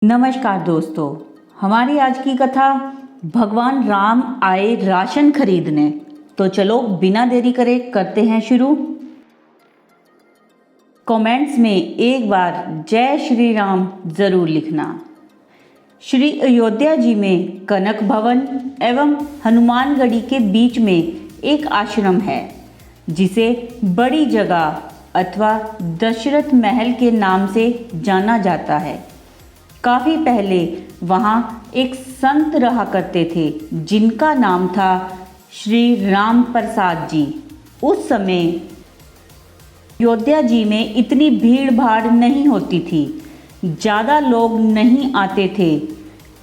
नमस्कार दोस्तों, हमारी आज की कथा भगवान राम आए राशन खरीदने। तो चलो बिना देरी करे करते हैं शुरू। कमेंट्स में एक बार जय श्री राम जरूर लिखना। श्री अयोध्या जी में कनक भवन एवं हनुमानगढ़ी के बीच में एक आश्रम है जिसे बड़ी जगह अथवा दशरथ महल के नाम से जाना जाता है। काफ़ी पहले वहाँ एक संत रहा करते थे जिनका नाम था श्री राम प्रसाद जी। उस समय अयोध्या जी में इतनी भीड़ भाड़ नहीं होती थी, ज़्यादा लोग नहीं आते थे।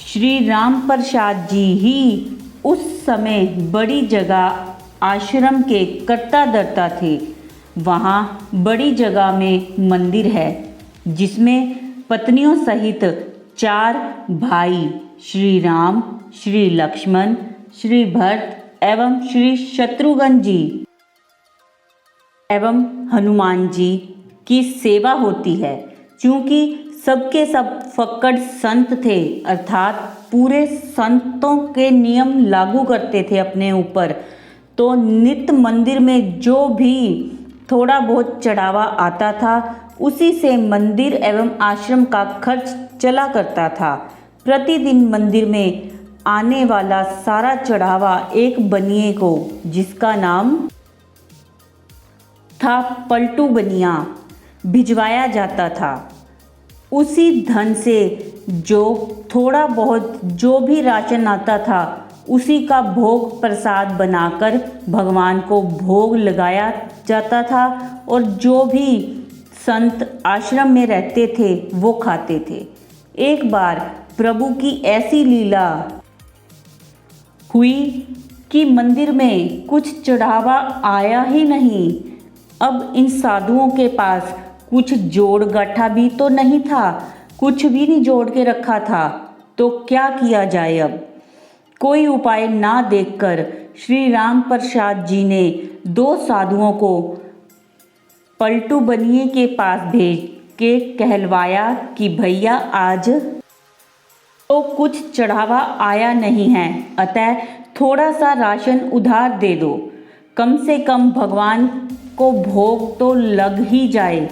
श्री राम प्रसाद जी ही उस समय बड़ी जगह आश्रम के कर्ता धर्ता थे। वहाँ बड़ी जगह में मंदिर है जिसमें पत्नियों सहित 4 भाई श्री राम, श्री लक्ष्मण, श्री भरत एवं श्री शत्रुघ्न जी एवं हनुमान जी की सेवा होती है। क्योंकि सबके सब फक्कड़ संत थे, अर्थात पूरे संतों के नियम लागू करते थे अपने ऊपर, तो नित्य मंदिर में जो भी थोड़ा बहुत चढ़ावा आता था उसी से मंदिर एवं आश्रम का खर्च चला करता था। प्रतिदिन मंदिर में आने वाला सारा चढ़ावा एक बनिए को, जिसका नाम था पलटू बनिया, भिजवाया जाता था। उसी धन से जो थोड़ा बहुत जो भी राशन आता था उसी का भोग प्रसाद बनाकर भगवान को भोग लगाया जाता था और जो भी संत आश्रम में रहते थे वो खाते थे। एक बार प्रभु की ऐसी लीला हुई कि मंदिर में कुछ चढ़ावा आया ही नहीं। अब इन साधुओं के पास कुछ जोड़ गाठा भी तो नहीं था, कुछ भी नहीं जोड़ के रखा था, तो क्या किया जाए। अब कोई उपाय ना देखकर श्री राम प्रसाद जी ने 2 साधुओं को पलटू बनिए के पास भेज के कहलवाया कि भैया आज तो कुछ चढ़ावा आया नहीं है, अतः थोड़ा सा राशन उधार दे दो, कम से कम भगवान को भोग तो लग ही जाए।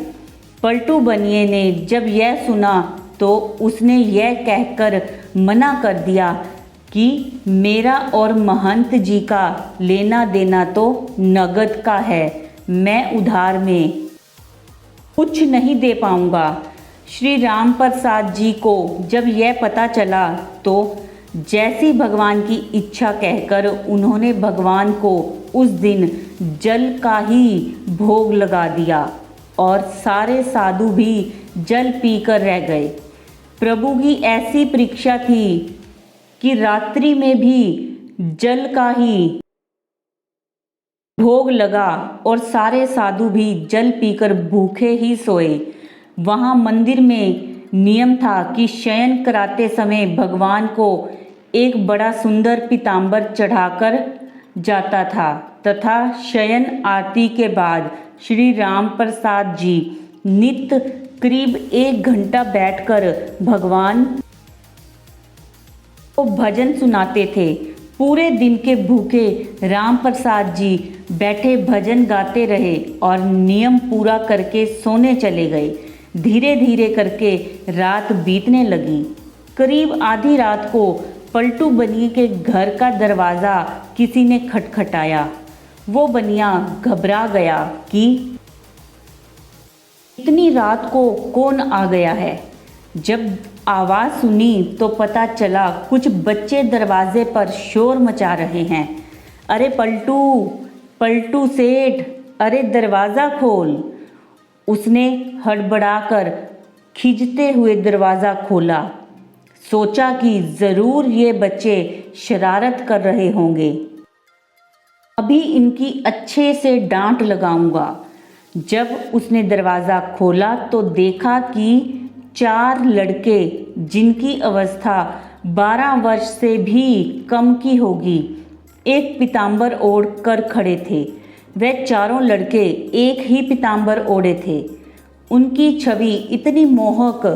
पलटू बनिए ने जब यह सुना तो उसने यह कहकर मना कर दिया कि मेरा और महंत जी का लेना देना तो नगद का है, मैं उधार में कुछ नहीं दे पाऊंगा। श्री राम प्रसाद जी को जब यह पता चला तो जैसी भगवान की इच्छा कहकर उन्होंने भगवान को उस दिन जल का ही भोग लगा दिया और सारे साधु भी जल पीकर रह गए। प्रभु की ऐसी परीक्षा थी कि रात्रि में भी जल का ही भोग लगा और सारे साधु भी जल पीकर भूखे ही सोए। वहाँ मंदिर में नियम था कि शयन कराते समय भगवान को एक बड़ा सुंदर पीताम्बर चढ़ाकर जाता था तथा शयन आरती के बाद श्री राम प्रसाद जी नित्य करीब 1 घंटा बैठकर भगवान को भजन सुनाते थे। पूरे दिन के भूखे राम प्रसाद जी बैठे भजन गाते रहे और नियम पूरा करके सोने चले गए। धीरे धीरे करके रात बीतने लगी। करीब आधी रात को पलटू बनिए के घर का दरवाज़ा किसी ने खटखटाया। वो बनिया घबरा गया कि इतनी रात को कौन आ गया है। जब आवाज़ सुनी तो पता चला कुछ बच्चे दरवाजे पर शोर मचा रहे हैं। अरे पलटू, पलटू सेठ, अरे दरवाज़ा खोल। उसने हड़बड़ाकर खींचते हुए दरवाज़ा खोला। सोचा कि ज़रूर ये बच्चे शरारत कर रहे होंगे, अभी इनकी अच्छे से डांट लगाऊंगा। जब उसने दरवाज़ा खोला तो देखा कि 4 लड़के जिनकी अवस्था 12 वर्ष से भी कम की होगी एक पीताम्बर ओढ़ कर खड़े थे। वह चारों लड़के एक ही पीताम्बर ओढ़े थे। उनकी छवि इतनी मोहक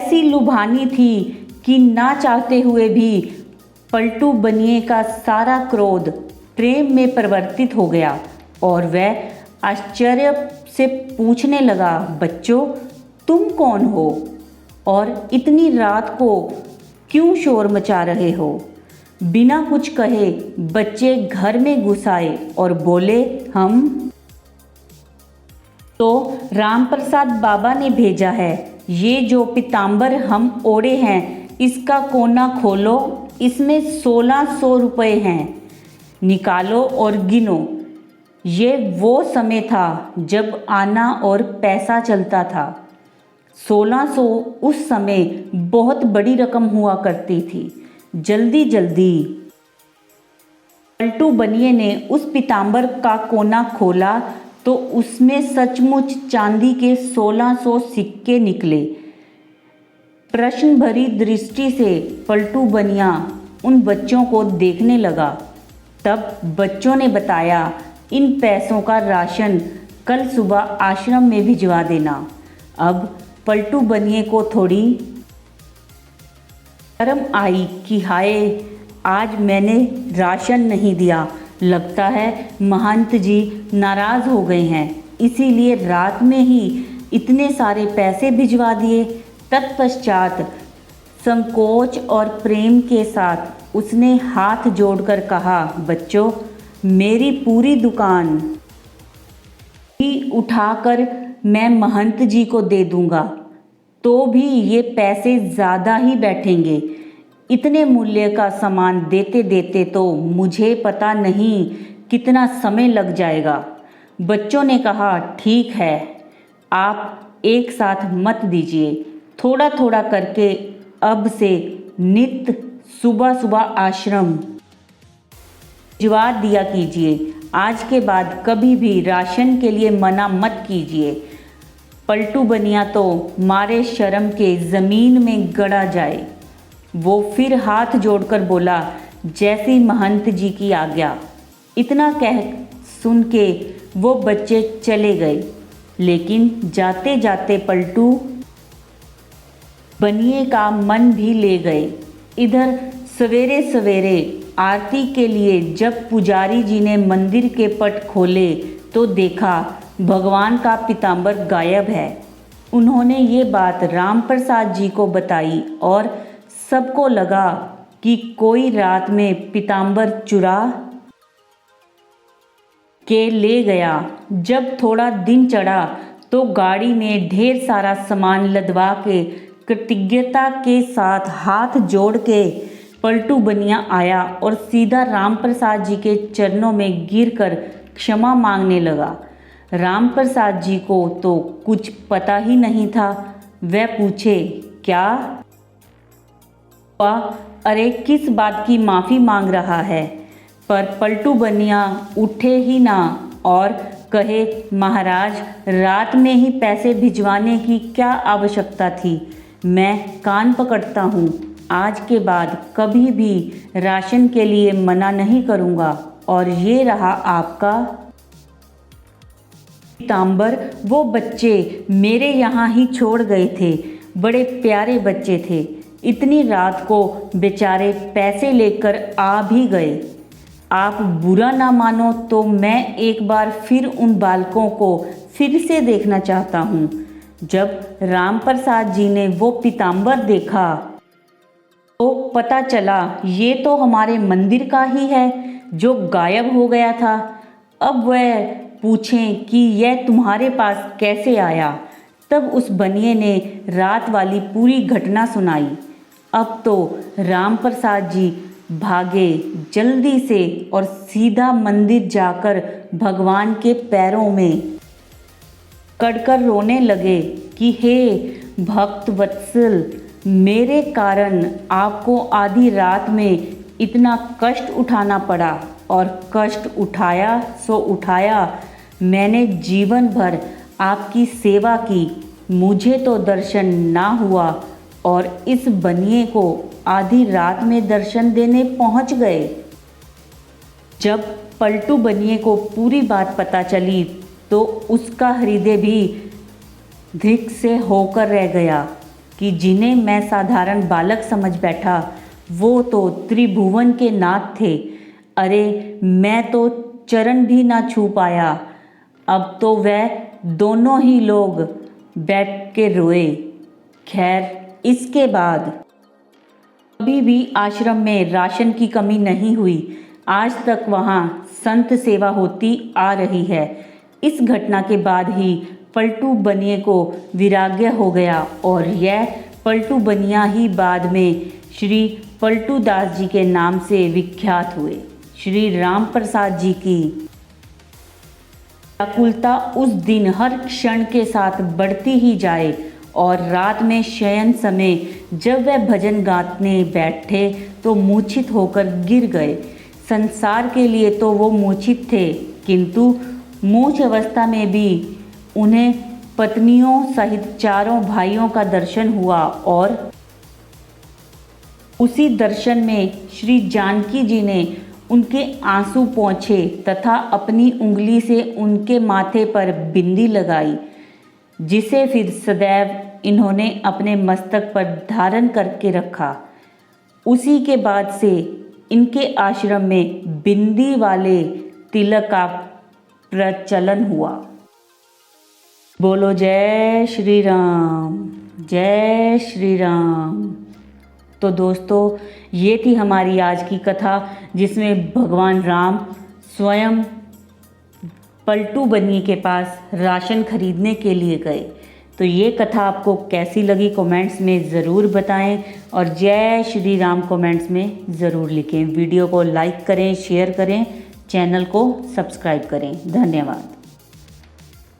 ऐसी लुभानी थी कि ना चाहते हुए भी पलटू बनिए का सारा क्रोध प्रेम में परिवर्तित हो गया और वह आश्चर्य से पूछने लगा, बच्चों तुम कौन हो और इतनी रात को क्यों शोर मचा रहे हो? बिना कुछ कहे बच्चे घर में घुस आए और बोले, हम तो राम प्रसाद बाबा ने भेजा है। ये जो पीताम्बर हम ओढ़े हैं इसका कोना खोलो, इसमें 1600 रुपये हैं, निकालो और गिनो। ये वो समय था जब आना और पैसा चलता था। 1600 उस समय बहुत बड़ी रकम हुआ करती थी। जल्दी जल्दी पलटू बनिए ने उस पीताम्बर का कोना खोला तो उसमें सचमुच चांदी के 1600 सिक्के निकले। प्रश्न भरी दृष्टि से पलटू बनिया उन बच्चों को देखने लगा। तब बच्चों ने बताया, इन पैसों का राशन कल सुबह आश्रम में भिजवा देना। अब पलटू बनिए को थोड़ी शर्म आई कि हाय, आज मैंने राशन नहीं दिया। लगता है महंत जी नाराज़ हो गए हैं, इसीलिए रात में ही इतने सारे पैसे भिजवा दिए। तत्पश्चात संकोच और प्रेम के साथ उसने हाथ जोड़कर कहा, बच्चों मेरी पूरी दुकान ही उठाकर मैं महंत जी को दे दूंगा, तो भी ये पैसे ज़्यादा ही बैठेंगे। इतने मूल्य का सामान देते देते तो मुझे पता नहीं कितना समय लग जाएगा। बच्चों ने कहा, ठीक है, आप एक साथ मत दीजिए, थोड़ा थोड़ा करके अब से नित्य सुबह सुबह आश्रम भिजवा दिया कीजिए। आज के बाद कभी भी राशन के लिए मना मत कीजिए। पलटू बनिया तो मारे शर्म के ज़मीन में गड़ा जाए। वो फिर हाथ जोड़कर बोला, जैसी महंत जी की आज्ञा। इतना कह सुन के वो बच्चे चले गए, लेकिन जाते जाते पलटू बनिए का मन भी ले गए। इधर सवेरे सवेरे आरती के लिए जब पुजारी जी ने मंदिर के पट खोले तो देखा भगवान का पीताम्बर गायब है। उन्होंने ये बात राम प्रसाद जी को बताई और सबको लगा कि कोई रात में पीताम्बर चुरा के ले गया। जब थोड़ा दिन चढ़ा तो गाड़ी में ढेर सारा सामान लदवा के कृतज्ञता के साथ हाथ जोड़ के पलटू बनिया आया और सीधा राम प्रसाद जी के चरणों में गिरकर क्षमा मांगने लगा। राम प्रसाद जी को तो कुछ पता ही नहीं था। वह पूछे, क्या हुआ? अरे किस बात की माफ़ी मांग रहा है? पर पलटू बनिया उठे ही ना और कहे, महाराज रात में ही पैसे भिजवाने की क्या आवश्यकता थी? मैं कान पकड़ता हूँ, आज के बाद कभी भी राशन के लिए मना नहीं करूँगा। और ये रहा आपका पीताम्बर। वो बच्चे मेरे यहाँ ही छोड़ गए थे, बड़े प्यारे बच्चे थे। इतनी रात को बेचारे पैसे लेकर आ भी गए। आप बुरा ना मानो तो मैं एक बार फिर उन बालकों को फिर से देखना चाहता हूँ। जब राम प्रसाद जी ने वो पीताम्बर देखा तो पता चला ये तो हमारे मंदिर का ही है जो गायब हो गया था। अब वह पूछें कि यह तुम्हारे पास कैसे आया। तब उस बनिए ने रात वाली पूरी घटना सुनाई। अब तो राम प्रसाद जी भागे जल्दी से और सीधा मंदिर जाकर भगवान के पैरों में कड़कर रोने लगे कि हे भक्त वत्सल, मेरे कारण आपको आधी रात में इतना कष्ट उठाना पड़ा और कष्ट उठाया सो उठाया। मैंने जीवन भर आपकी सेवा की, मुझे तो दर्शन ना हुआ और इस बनिए को आधी रात में दर्शन देने पहुंच गए। जब पलटू बनिए को पूरी बात पता चली तो उसका हृदय भी धिक से होकर रह गया कि जिन्हें मैं साधारण बालक समझ बैठा वो तो त्रिभुवन के नाथ थे। अरे मैं तो चरण भी ना छू पाया। अब तो वह दोनों ही लोग बैठ के रोए। खैर इसके बाद कभी भी आश्रम में राशन की कमी नहीं हुई। आज तक वहाँ संत सेवा होती आ रही है। इस घटना के बाद ही पलटू बनिए को वैराग्य हो गया और यह पलटू बनिया ही बाद में श्री पलटू दास जी के नाम से विख्यात हुए। श्री राम प्रसाद जी की व्याकुलता उस दिन हर क्षण के साथ बढ़ती ही जाए और रात में शयन समय जब वह भजन गाने बैठे तो मूर्छित होकर गिर गए। संसार के लिए तो वो मूर्छित थे, किंतु मूर्छ अवस्था में भी उन्हें पत्नियों सहित चारों भाइयों का दर्शन हुआ और उसी दर्शन में श्री जानकी जी ने उनके आंसू पोंछे तथा अपनी उंगली से उनके माथे पर बिंदी लगाई, जिसे फिर सदैव इन्होंने अपने मस्तक पर धारण करके रखा। उसी के बाद से इनके आश्रम में बिंदी वाले तिलक का प्रचलन हुआ। बोलो जय श्री राम, जय श्री राम। तो दोस्तों ये थी हमारी आज की कथा, जिसमें भगवान राम स्वयं पलटू बनिए के पास राशन खरीदने के लिए गए। तो ये कथा आपको कैसी लगी कमेंट्स में ज़रूर बताएं और जय श्री राम कमेंट्स में ज़रूर लिखें। वीडियो को लाइक करें, शेयर करें, चैनल को सब्सक्राइब करें। धन्यवाद।